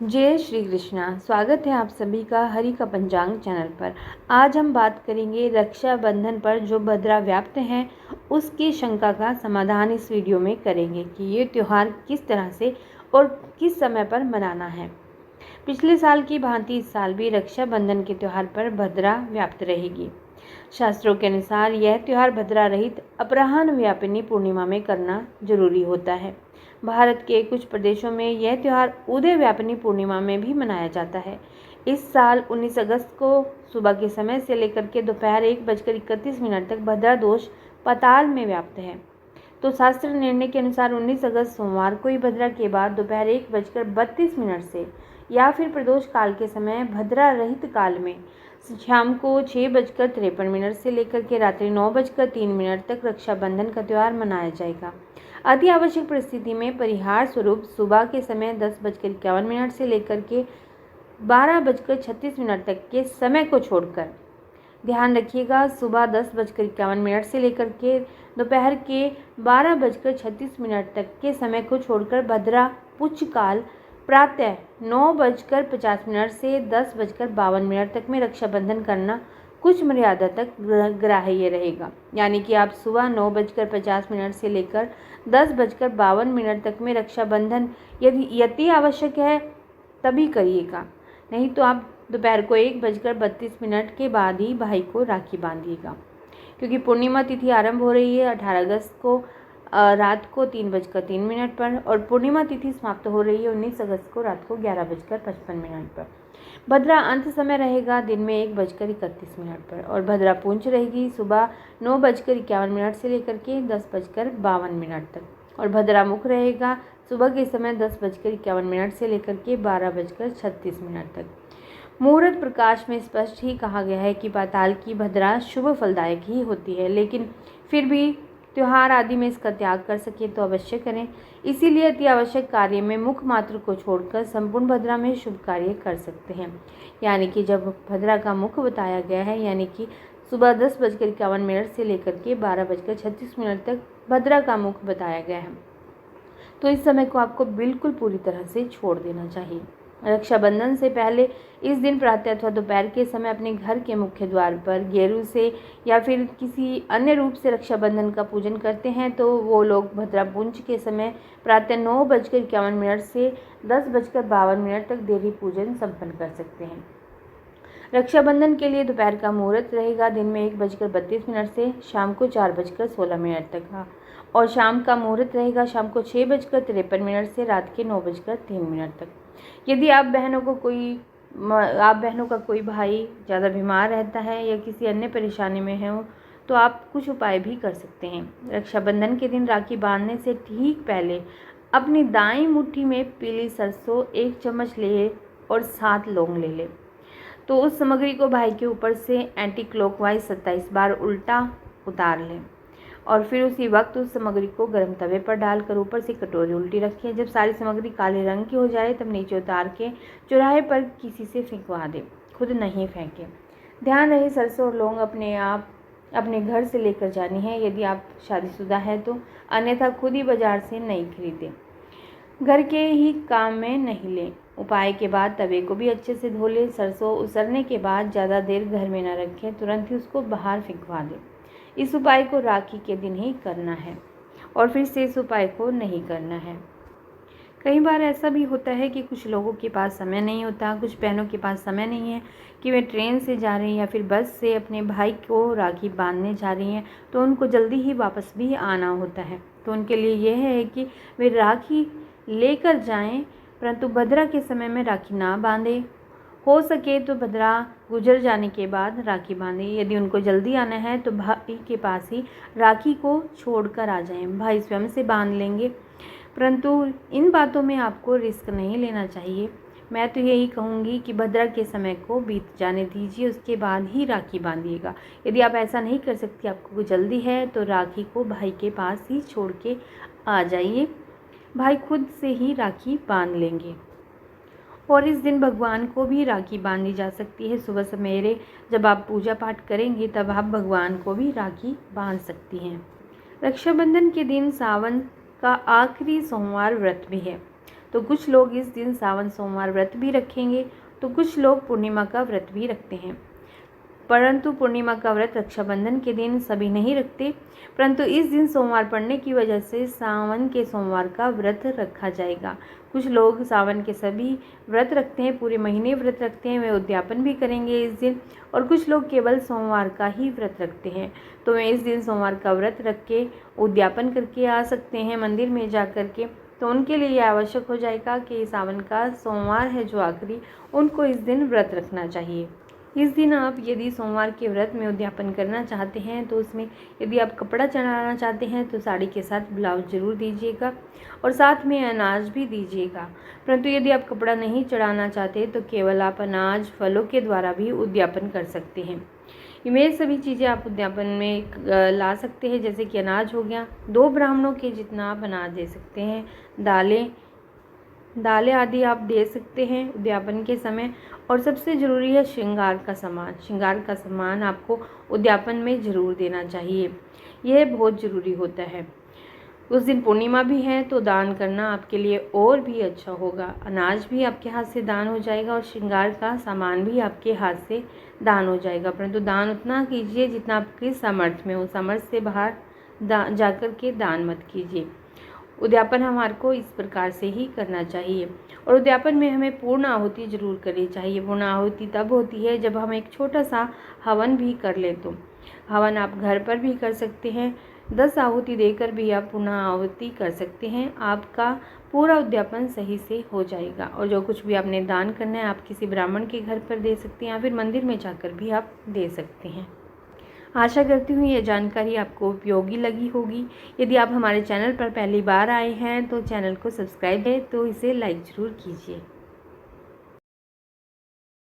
जय श्री कृष्णा। स्वागत है आप सभी का हरि का पंचांग चैनल पर। आज हम बात करेंगे रक्षाबंधन पर जो भद्रा व्याप्त हैं उसकी शंका का समाधान इस वीडियो में करेंगे कि ये त्यौहार किस तरह से और किस समय पर मनाना है। पिछले साल की भांति इस साल भी रक्षाबंधन के त्यौहार पर भद्रा व्याप्त रहेगी। शास्त्रों के अनुसार यह त्यौहार भद्रा रहित अपराह्न व्यापिनी पूर्णिमा में करना जरूरी होता है। भारत के कुछ प्रदेशों में यह त्यौहार उदय व्यापिनी पूर्णिमा में भी मनाया जाता है। इस साल 19 अगस्त को सुबह के समय से लेकर के दोपहर 1:31 तक भद्रा दोष पाताल में व्याप्त है। तो शास्त्र निर्णय के अनुसार 19 अगस्त सोमवार को ही भद्रा के बाद दोपहर 1:32 से या फिर प्रदोष काल के समय भद्रा रहित काल में शाम को 6:53 से लेकर के रात्रि 9:03 तक रक्षाबंधन का त्यौहार मनाया जाएगा। अति आवश्यक परिस्थिति में परिहार स्वरूप सुबह के समय 10:51 से लेकर के 12:36 तक के समय को छोड़कर ध्यान रखिएगा, सुबह 10:51 से लेकर के दोपहर के 12:36 तक के समय को छोड़कर भद्रा पुच्छ काल प्रातः 9:50 से 10:52 तक में रक्षाबंधन करना कुछ मर्यादा तक ग्राह्य रहेगा। यानी कि आप सुबह 9:50 से लेकर 10:52 तक में रक्षाबंधन यदि आवश्यक है तभी करिएगा, नहीं तो आप दोपहर को 1:32 के बाद ही भाई को राखी बांधिएगा। क्योंकि पूर्णिमा तिथि आरंभ हो रही है 18 अगस्त को रात को 3:03 पर और पूर्णिमा तिथि समाप्त हो रही है 19 अगस्त को रात को 11:55 पर। भद्रा अंत समय रहेगा दिन में 1:31 पर और भद्रा पूंछ रहेगी सुबह 9:51 से लेकर के 10:52 तक और भद्रा मुख रहेगा सुबह के समय 10:51 से लेकर के 12:36 तक। मुहूर्त प्रकाश में स्पष्ट ही कहा गया है कि पाताल की भद्रा शुभ फलदायक ही होती है, लेकिन फिर भी त्योहार आदि में इसका त्याग कर सके तो अवश्य करें। इसीलिए अति आवश्यक कार्य में मुख मात्र को छोड़कर संपूर्ण भद्रा में शुभ कार्य कर सकते हैं। यानी कि जब भद्रा का मुख बताया गया है, यानी कि सुबह 10:51 से लेकर के 12:36 तक भद्रा का मुख बताया गया है, तो इस समय को आपको बिल्कुल पूरी तरह से छोड़ देना चाहिए। रक्षाबंधन से पहले इस दिन प्रातः अथवा दोपहर के समय अपने घर के मुख्य द्वार पर गेरू से या फिर किसी अन्य रूप से रक्षाबंधन का पूजन करते हैं तो वो लोग भद्रा पूंछ के समय प्रातः 9:51 से 10:52 तक देवी पूजन संपन्न कर सकते हैं। रक्षाबंधन के लिए दोपहर का मुहूर्त रहेगा दिन में 1:32 से शाम को 4:16 तक और शाम का मुहूर्त रहेगा शाम को 6:53 से रात के 9:03 तक। यदि आप बहनों का कोई भाई ज़्यादा बीमार रहता है या किसी अन्य परेशानी में है तो आप कुछ उपाय भी कर सकते हैं। रक्षाबंधन के दिन राखी बांधने से ठीक पहले अपनी दाईं मुट्ठी में पीली सरसों 1 चम्मच ले और 7 लौंग ले लें। तो उस सामग्री को भाई के ऊपर से एंटी क्लॉकवाइज 27 बार उल्टा उतार लें और फिर उसी वक्त उस सामग्री को गर्म तवे पर डालकर ऊपर से कटोरी उल्टी रखें। जब सारी सामग्री काले रंग की हो जाए तब नीचे उतार के चौराहे पर किसी से फेंकवा दें, खुद नहीं फेंकें। ध्यान रहे सरसों और लौंग अपने घर से लेकर जानी है यदि आप शादीशुदा है तो, अन्यथा खुद ही बाजार से नहीं खरीदें। घर के ही काम में नहीं लें। उपाय के बाद तवे को भी अच्छे से धो लें। सरसों उसरने के बाद ज़्यादा देर घर में न रखें, तुरंत ही उसको बाहर फेंकवा दें। इस उपाय को राखी के दिन ही करना है और फिर से इस उपाय को नहीं करना है। कई बार ऐसा भी होता है कि कुछ लोगों के पास समय नहीं होता, कुछ बहनों के पास समय नहीं है कि वे ट्रेन से जा रही हैं या फिर बस से अपने भाई को राखी बांधने जा रही हैं, तो उनको जल्दी ही वापस भी आना होता है। तो उनके लिए यह है कि वे राखी लेकर जाएं, परंतु भद्रा के समय में राखी ना बांधें। हो सके तो भद्रा गुजर जाने के बाद राखी बांधें। यदि उनको जल्दी आना है तो भाई के पास ही राखी को छोड़कर आ जाएं, भाई स्वयं से बांध लेंगे। परंतु इन बातों में आपको रिस्क नहीं लेना चाहिए। मैं तो यही कहूँगी कि भद्रा के समय को बीत जाने दीजिए, उसके बाद ही राखी बांधिएगा। यदि आप ऐसा नहीं कर सकती, आपको जल्दी है, तो राखी को भाई के पास ही छोड़ के आ जाइए, भाई खुद से ही राखी बांध लेंगे। और इस दिन भगवान को भी राखी बांधी जा सकती है। सुबह सवेरे जब आप पूजा पाठ करेंगे तब आप भगवान को भी राखी बांध सकती हैं। रक्षाबंधन के दिन सावन का आखिरी सोमवार व्रत भी है। तो कुछ लोग इस दिन सावन सोमवार व्रत भी रखेंगे, तो कुछ लोग पूर्णिमा का व्रत भी रखते हैं। परंतु पूर्णिमा का व्रत रक्षाबंधन के दिन सभी नहीं रखते, परंतु इस दिन सोमवार पड़ने की वजह से सावन के सोमवार का व्रत रखा जाएगा। कुछ लोग सावन के सभी व्रत रखते हैं, पूरे महीने व्रत रखते हैं, वे उद्यापन भी करेंगे इस दिन। और कुछ लोग केवल सोमवार का ही व्रत रखते हैं, तो वे इस दिन सोमवार का व्रत रख के उद्यापन करके आ सकते हैं मंदिर में जा कर के। तो उनके लिए यह आवश्यक हो जाएगा कि सावन का सोमवार है जो आखिरी, उनको इस दिन व्रत रखना चाहिए। इस दिन आप यदि सोमवार के व्रत में उद्यापन करना चाहते हैं तो उसमें यदि आप कपड़ा चढ़ाना चाहते हैं तो साड़ी के साथ ब्लाउज जरूर दीजिएगा और साथ में अनाज भी दीजिएगा। परंतु यदि आप कपड़ा नहीं चढ़ाना चाहते तो केवल आप अनाज फलों के द्वारा भी उद्यापन कर सकते हैं। ये सभी चीज़ें आप उद्यापन में ला सकते हैं, जैसे कि अनाज हो गया, 2 ब्राह्मणों के जितना आप अनाज दे सकते हैं, दालें आदि आप दे सकते हैं उद्यापन के समय। और सबसे ज़रूरी है श्रृंगार का सामान। श्रृंगार का सामान आपको उद्यापन में ज़रूर देना चाहिए, यह बहुत ज़रूरी होता है। उस दिन पूर्णिमा भी है तो दान करना आपके लिए और भी अच्छा होगा। अनाज भी आपके हाथ से दान हो जाएगा और श्रृंगार का सामान भी आपके हाथ से दान हो जाएगा। परंतु दान उतना कीजिए जितना आपके सामर्थ्य में हो, सामर्थ्य से बाहर जाकर के दान मत कीजिए। उद्यापन हमारे को इस प्रकार से ही करना चाहिए और उद्यापन में हमें पूर्ण आहुति जरूर करनी चाहिए। पूर्ण आहुति तब होती है जब हम एक छोटा सा हवन भी कर लें। तो हवन आप घर पर भी कर सकते हैं, 10 आहुति देकर भी आप पूर्ण आहुति कर सकते हैं। आपका पूरा उद्यापन सही से हो जाएगा और जो कुछ भी आपने दान करना है आप किसी ब्राह्मण के घर पर दे सकते हैं या फिर मंदिर में जाकर भी आप दे सकते हैं। आशा करती हूँ ये जानकारी आपको उपयोगी लगी होगी। यदि आप हमारे चैनल पर पहली बार आए हैं तो चैनल को सब्सक्राइब है तो इसे लाइक ज़रूर कीजिए।